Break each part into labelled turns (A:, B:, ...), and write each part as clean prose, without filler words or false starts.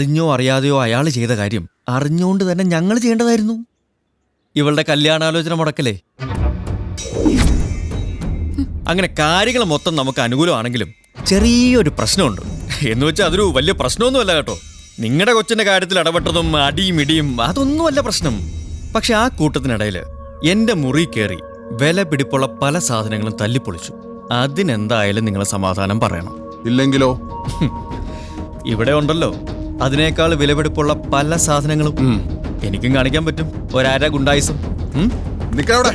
A: അറിഞ്ഞോ അറിയാതെയോ അയാൾ ചെയ്ത കാര്യം അറിഞ്ഞുകൊണ്ട് തന്നെ ഞങ്ങൾ ചെയ്യേണ്ടതായിരുന്നു. ഇവളുടെ കല്യാണാലോചന മുടക്കലേ. അങ്ങനെ കാര്യങ്ങൾ മൊത്തം നമുക്ക് അനുകൂലമാണെങ്കിലും ചെറിയൊരു പ്രശ്നമുണ്ട്. എന്ന് വെച്ചാൽ അതൊരു വലിയ പ്രശ്നമൊന്നുമല്ല കേട്ടോ. നിങ്ങളുടെ കൊച്ചിന്റെ കാര്യത്തിൽ ഇടപെട്ടതും അടിയും ഇടിയും അതൊന്നുമല്ല പ്രശ്നം. പക്ഷെ ആ കൂട്ടത്തിനിടയിൽ എന്റെ മുറി കയറി വില പിടിപ്പുള്ള പല സാധനങ്ങളും തല്ലിപ്പൊളിച്ചു. അതിനെന്തായാലും നിങ്ങൾ സമാധാനം പറയണം. ഇല്ലെങ്കിലോ? ഇവിടെ ഉണ്ടല്ലോ അതിനേക്കാൾ വിലപിടിപ്പുള്ള പല സാധനങ്ങളും. എനിക്കും കാണിക്കാൻ പറ്റും ഒരാര ഗുണ്ടായിസം.
B: നിക്കവിടെ.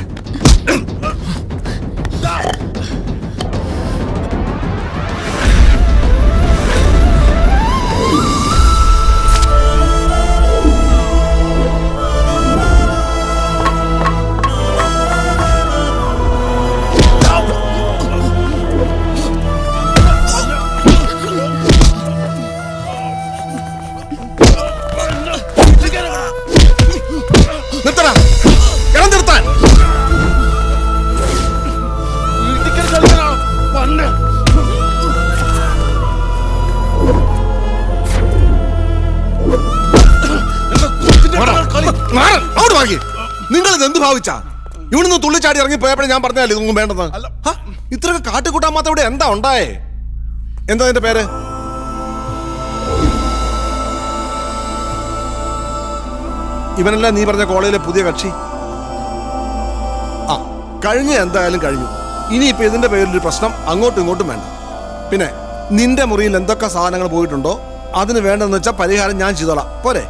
B: നിങ്ങൾ ഇതെന്ത് ഭാവിച്ചാ? ഇവിടുന്ന് തുള്ളിച്ചാടി ഇറങ്ങി പോയപ്പോഴേ ഞാൻ പറഞ്ഞാലേ ഇതൊന്നും വേണ്ടെന്ന്. ഇത്രയൊക്കെ കാട്ടിക്കൂട്ടാൻ മാത്രം ഇവിടെ എന്താ ഉണ്ടായേ? എന്താ അതിന്റെ പേര്? ഇവനല്ല നീ പറഞ്ഞ കോളേജിലെ പുതിയ കക്ഷി? ആ കഴിഞ്ഞ എന്തായാലും കഴിഞ്ഞു. ഇനിയിപ്പോ ഇതിന്റെ പേരിലൊരു പ്രശ്നം അങ്ങോട്ടും ഇങ്ങോട്ടും വേണ്ട. പിന്നെ നിന്റെ മുറിയിൽ എന്തൊക്കെ സാധനങ്ങൾ പോയിട്ടുണ്ടോ അതിന് വേണ്ടെന്ന് വെച്ചാൽ പരിഹാരം ഞാൻ ചെയ്തോളാം. പോരെ?